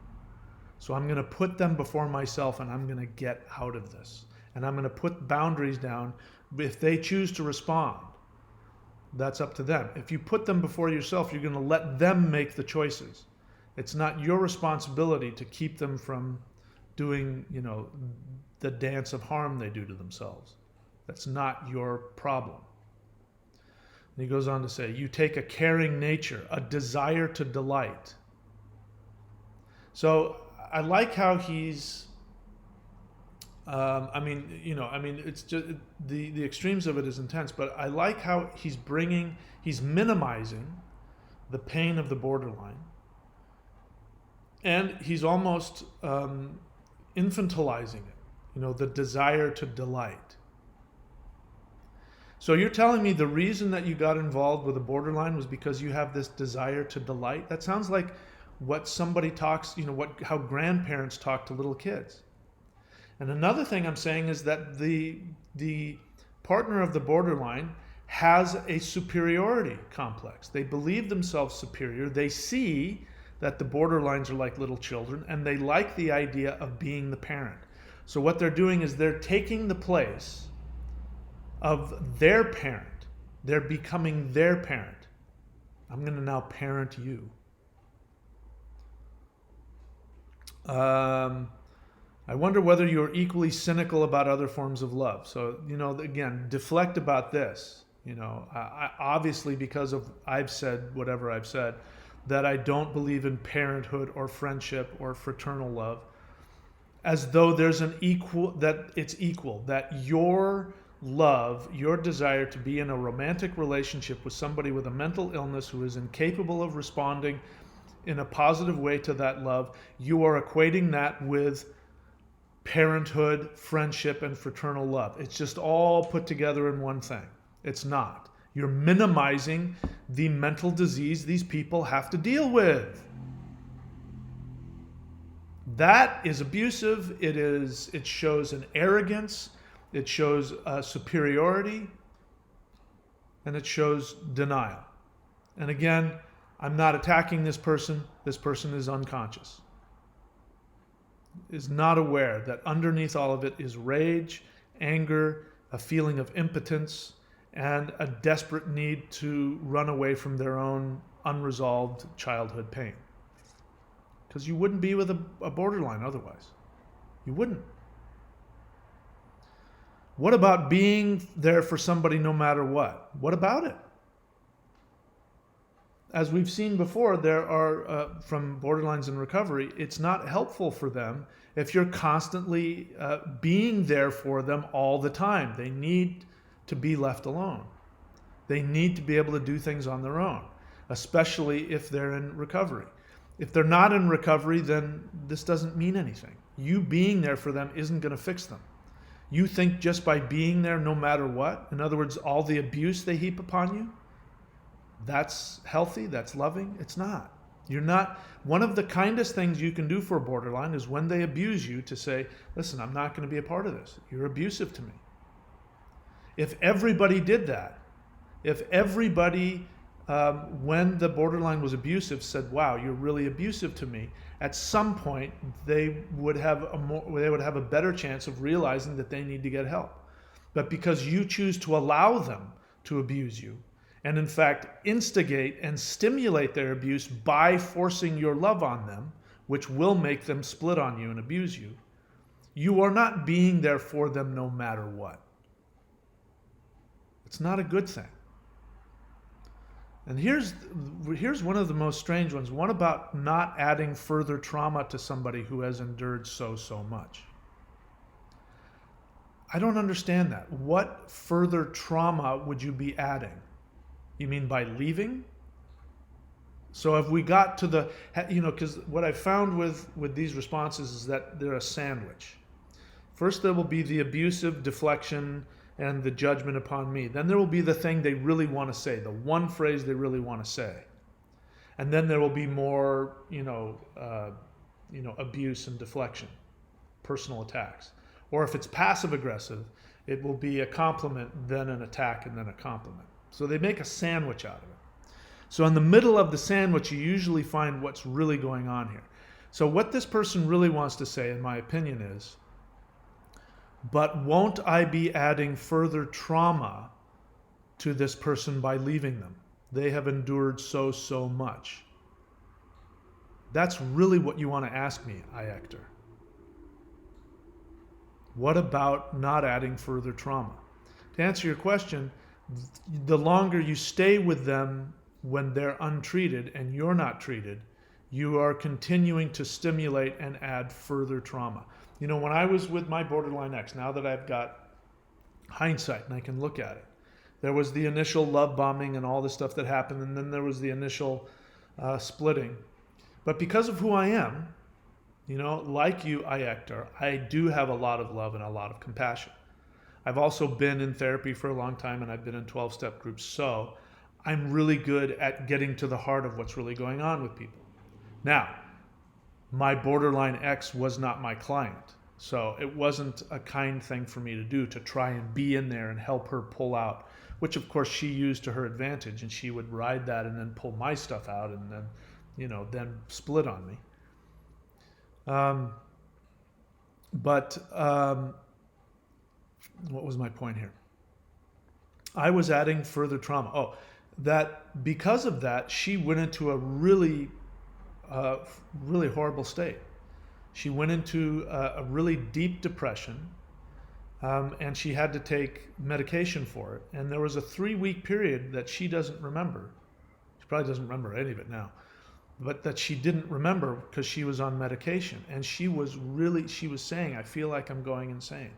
So I'm going to put them before myself and I'm going to get out of this. And I'm going to put boundaries down. If they choose to respond, that's up to them. If you put them before yourself, you're going to let them make the choices. It's not your responsibility to keep them from doing, the dance of harm they do to themselves. That's not your problem. And he goes on to say, you take a caring nature, a desire to delight. So I like how he's, it's just the extremes of it is intense, but I like how he's minimizing the pain of the borderline. And he's almost infantilizing it, the desire to delight. So you're telling me the reason that you got involved with a borderline was because you have this desire to delight? That sounds like what somebody talks, how grandparents talk to little kids. And another thing I'm saying is that the partner of the borderline has a superiority complex. They believe themselves superior. They see that the borderlines are like little children, and they like the idea of being the parent. So what they're doing is they're taking the place of their parent. They're becoming their parent. I'm going to now parent you. I wonder whether you're equally cynical about other forms of love. So, again, deflect about this. I obviously, because of I've said whatever I've said, that I don't believe in parenthood or friendship or fraternal love, as though there's that it's equal, that your love, your desire to be in a romantic relationship with somebody with a mental illness who is incapable of responding in a positive way to that love, you are equating that with parenthood, friendship, and fraternal love. It's just all put together in one thing. It's not. You're minimizing the mental disease these people have to deal with. That is abusive. It shows an arrogance. It shows superiority. And it shows denial. And again, I'm not attacking this person. This person is unconscious. Is not aware that underneath all of it is rage, anger, a feeling of impotence, and a desperate need to run away from their own unresolved childhood pain. Because you wouldn't be with a borderline otherwise. You wouldn't. What about being there for somebody no matter what? What about it? As we've seen before, there are, from borderlines in recovery, it's not helpful for them if you're constantly being there for them all the time. They need to be left alone. They need to be able to do things on their own, especially if they're in recovery. If they're not in recovery, then this doesn't mean anything. You being there for them isn't going to fix them. You think just by being there no matter what, in other words, all the abuse they heap upon you, that's healthy, that's loving? It's not. You're not. One of the kindest things you can do for a borderline is when they abuse you to say, listen, I'm not going to be a part of this. You're abusive to me. If everybody did that, if everybody, when the borderline was abusive, said, wow, you're really abusive to me, at some point they would have a better chance of realizing that they need to get help. But because you choose to allow them to abuse you, and in fact instigate and stimulate their abuse by forcing your love on them, which will make them split on you and abuse you, you are not being there for them no matter what. It's not a good thing. And here's one of the most strange ones, one about not adding further trauma to somebody who has endured so much. I don't understand that. What further trauma would you be adding? You mean by leaving? So if we got to the, because what I found with these responses is that they're a sandwich. First there will be the abusive deflection and the judgment upon me. Then there will be the thing they really want to say, the one phrase they really want to say. And then there will be more, abuse and deflection, personal attacks. Or if it's passive aggressive, it will be a compliment, then an attack, and then a compliment. So they make a sandwich out of it. So in the middle of the sandwich, you usually find what's really going on here. So what this person really wants to say, in my opinion, is, but won't I be adding further trauma to this person by leaving them? They have endured so much. That's really what you want to ask me, Hector. What about not adding further trauma? To answer your question, The longer you stay with them when they're untreated and you're not treated, you are continuing to stimulate and add further trauma. You know, when I was with my borderline ex, now that I've got hindsight and I can look at it, there was the initial love bombing and all the stuff that happened, and then there was the initial splitting. But because of who I am, you know, like you, Hector, I do have a lot of love and a lot of compassion. I've also been in therapy for a long time, and I've been in 12-step groups, so I'm really good at getting to the heart of what's really going on with people. Now, my borderline ex was not my client, so it wasn't a kind thing for me to do, to try and be in there and help her pull out, which of course she used to her advantage, and she would ride that and then pull my stuff out and then, you know, then split on me. What was my point here? I was adding further trauma. Oh, that because of that, she went into a really horrible state. She went into a really deep depression, and she had to take medication for it. And there was a 3-week period that she doesn't remember. She probably doesn't remember any of it now, but that she didn't remember because she was on medication. And she was saying, I feel like I'm going insane.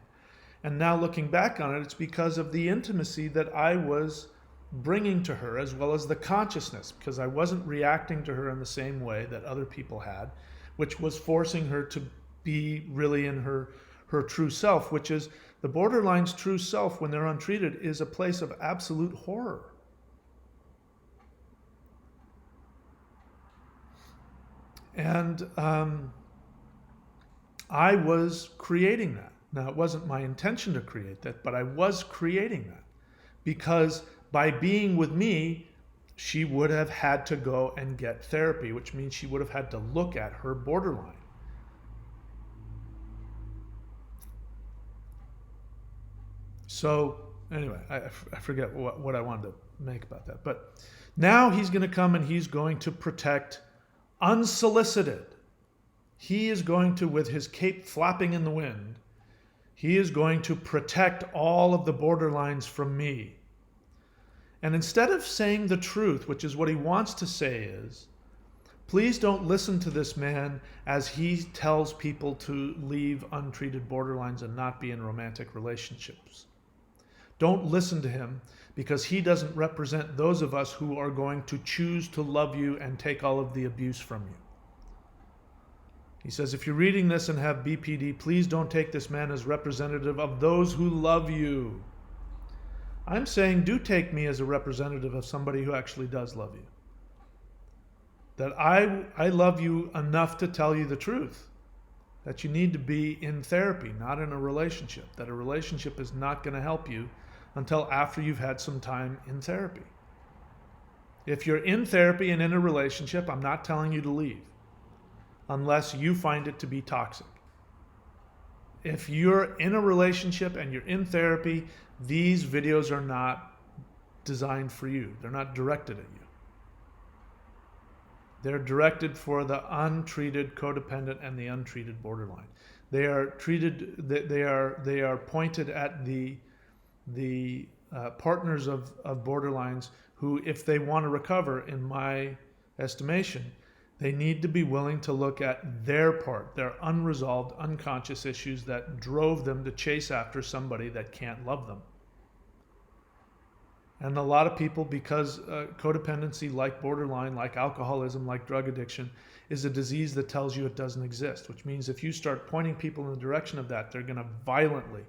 And now looking back on it, it's because of the intimacy that I was bringing to her, as well as the consciousness, because I wasn't reacting to her in the same way that other people had, which was forcing her to be really in her true self, which is the borderline's true self when they're untreated is a place of absolute horror. And I was creating that. Now, it wasn't my intention to create that, but I was creating that because by being with me, she would have had to go and get therapy, which means she would have had to look at her borderline. So anyway, I forget what I wanted to make about that. But now he's going to come and he's going to protect unsolicited. He is going to, with his cape flapping in the wind, he is going to protect all of the borderlines from me. And instead of saying the truth, which is what he wants to say is, please don't listen to this man as he tells people to leave untreated borderlines and not be in romantic relationships. Don't listen to him because he doesn't represent those of us who are going to choose to love you and take all of the abuse from you. He says, if you're reading this and have BPD, please don't take this man as representative of those who love you. I'm saying do take me as a representative of somebody who actually does love you. That I love you enough to tell you the truth. That you need to be in therapy, not in a relationship. That a relationship is not going to help you until after you've had some time in therapy. If you're in therapy and in a relationship, I'm not telling you to leave unless you find it to be toxic. If you're in a relationship and you're in therapy, these videos are not designed for you. They're not directed at you. They're directed for the untreated codependent and the untreated borderline. They are treated. They are pointed at the partners of borderlines who, if they want to recover, in my estimation, they need to be willing to look at their part, their unresolved, unconscious issues that drove them to chase after somebody that can't love them. And a lot of people, because codependency, like borderline, like alcoholism, like drug addiction, is a disease that tells you it doesn't exist, which means if you start pointing people in the direction of that, they're going to violently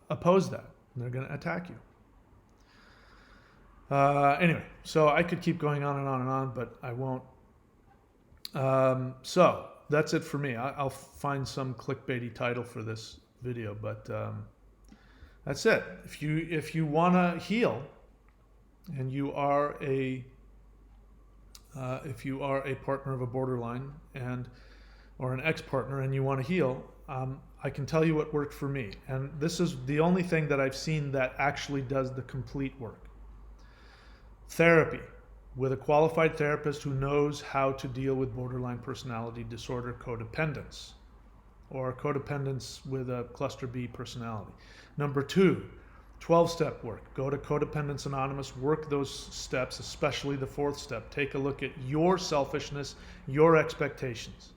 oppose that. And they're going to attack you. Anyway, so I could keep going on and on and on, but I won't. So that's it for me. I'll find some clickbaity title for this video, but that's it. If you want to heal, and you are a partner of a borderline or an ex-partner, and you want to heal, I can tell you what worked for me, and this is the only thing that I've seen that actually does the complete work. Therapy with a qualified therapist who knows how to deal with borderline personality disorder codependence, or codependence with a cluster B personality. Number 2, 12-step work. Go to Codependents Anonymous, work those steps, especially the 4th step. Take a look at your selfishness, your expectations,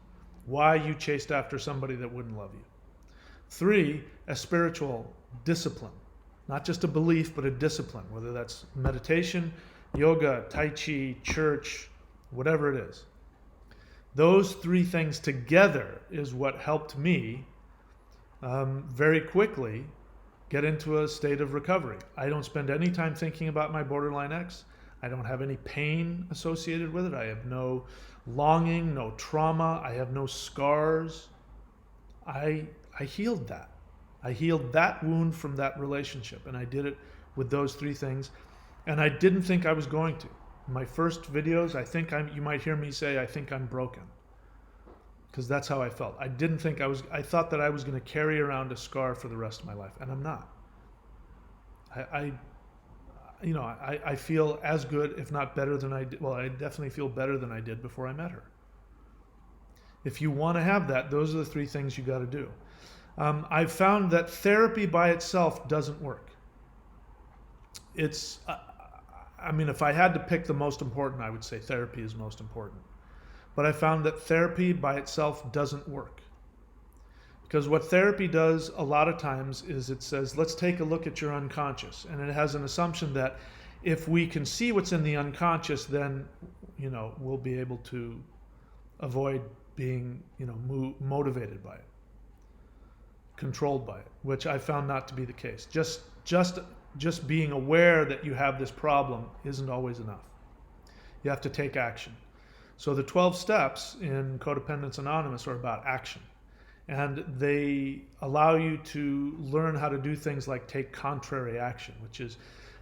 why you chased after somebody that wouldn't love you. 3, a spiritual discipline, not just a belief, but a discipline, whether that's meditation, yoga, tai chi, church, whatever it is. Those 3 things together is what helped me very quickly get into a state of recovery. I don't spend any time thinking about my borderline ex. I don't have any pain associated with it. I have no longing, no trauma. I have no scars. I healed that. I healed that wound from that relationship, and I did it with those 3 things, and I didn't think I was going to. In my first videos, you might hear me say, I think I'm broken, because that's how I felt. I thought that I was going to carry around a scar for the rest of my life, and I'm not. I feel as good, if not better than I did. Well, I definitely feel better than I did before I met her. If you want to have that, those are the 3 things you got to do. I've found that therapy by itself doesn't work. If I had to pick the most important, I would say therapy is most important. But I found that therapy by itself doesn't work. Because what therapy does a lot of times is it says, let's take a look at your unconscious. And it has an assumption that if we can see what's in the unconscious, then, we'll be able to avoid being, motivated by it, controlled by it, which I found not to be the case. Just being aware that you have this problem isn't always enough. You have to take action. So the 12 steps in Codependents Anonymous are about action. And they allow you to learn how to do things like take contrary action, which is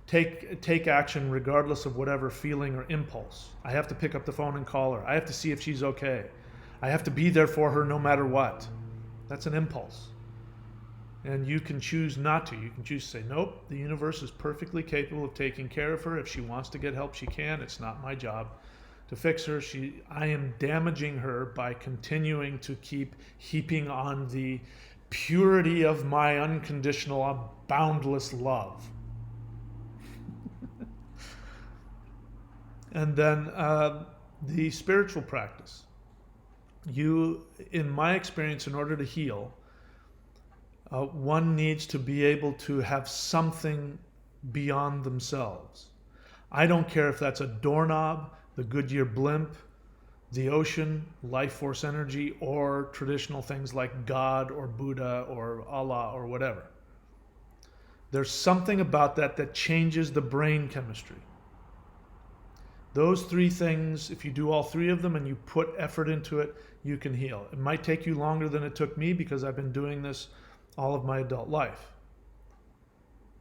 take action regardless of whatever feeling or impulse. I have to pick up the phone and call her. I have to see if she's okay. I have to be there for her no matter what. That's an impulse. And you can choose not to. You can choose to say, nope, the universe is perfectly capable of taking care of her. If she wants to get help, she can. It's not my job to fix her. I am damaging her by continuing to keep heaping on the purity of my unconditional, boundless love. And then the spiritual practice. In my experience, in order to heal, one needs to be able to have something beyond themselves. I don't care if that's a doorknob, the Goodyear blimp, the ocean, life force energy, or traditional things like God or Buddha or Allah or whatever. There's something about that changes the brain chemistry. Those 3 things, if you do all 3 of them and you put effort into it, you can heal. It might take you longer than it took me because I've been doing this all of my adult life.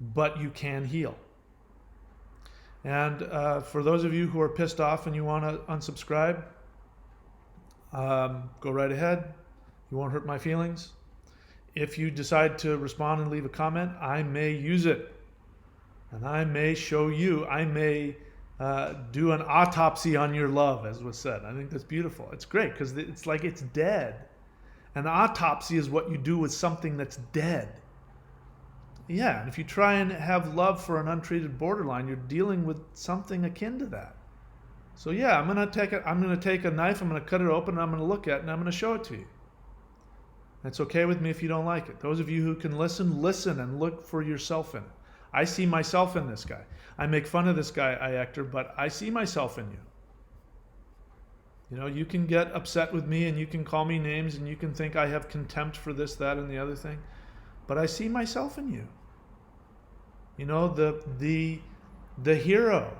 But you can heal. And for those of you who are pissed off and you want to unsubscribe, go right ahead. You won't hurt my feelings. If you decide to respond and leave a comment, I may use it. And I may show you, I may do an autopsy on your love, as was said. I think that's beautiful. It's great because it's like it's dead. An autopsy is what you do with something that's dead. Yeah, and if you try and have love for an untreated borderline, you're dealing with something akin to that. So yeah, I'm gonna take a knife, I'm gonna cut it open, and I'm gonna look at it, and I'm gonna show it to you. It's okay with me if you don't like it. Those of you who can listen and look for yourself in it. I see myself in this guy. I make fun of this guy, Hector, but I see myself in you. You can get upset with me and you can call me names and you can think I have contempt for this, that, and the other thing. But I see myself in you. The hero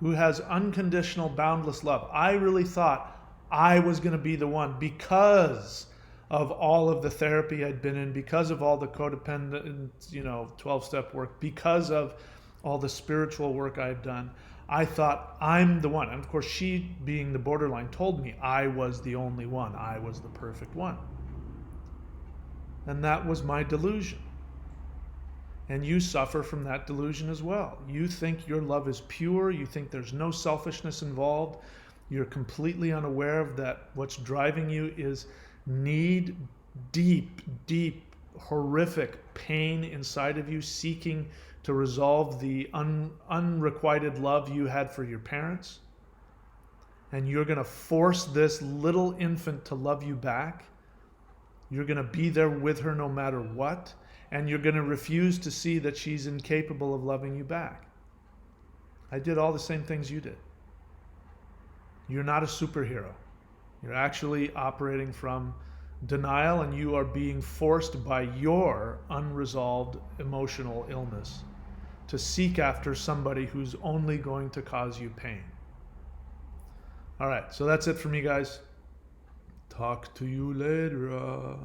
who has unconditional, boundless love. I really thought I was going to be the one because of all of the therapy I'd been in, because of all the codependent, 12-step work, because of all the spiritual work I've done. I thought I'm the one. And of course, she, being the borderline, told me I was the only one. I was the perfect one. And that was my delusion. And you suffer from that delusion as well. You think your love is pure. You think there's no selfishness involved. You're completely unaware of that. What's driving you is need, deep, horrific pain inside of you, seeking to resolve the unrequited love you had for your parents, and you're going to force this little infant to love you back. You're going to be there with her no matter what, and you're going to refuse to see that she's incapable of loving you back. I did all the same things you did. You're not a superhero. You're actually operating from denial, and you are being forced by your unresolved emotional illness to seek after somebody who's only going to cause you pain. All right, so that's it for me, guys. Talk to you later.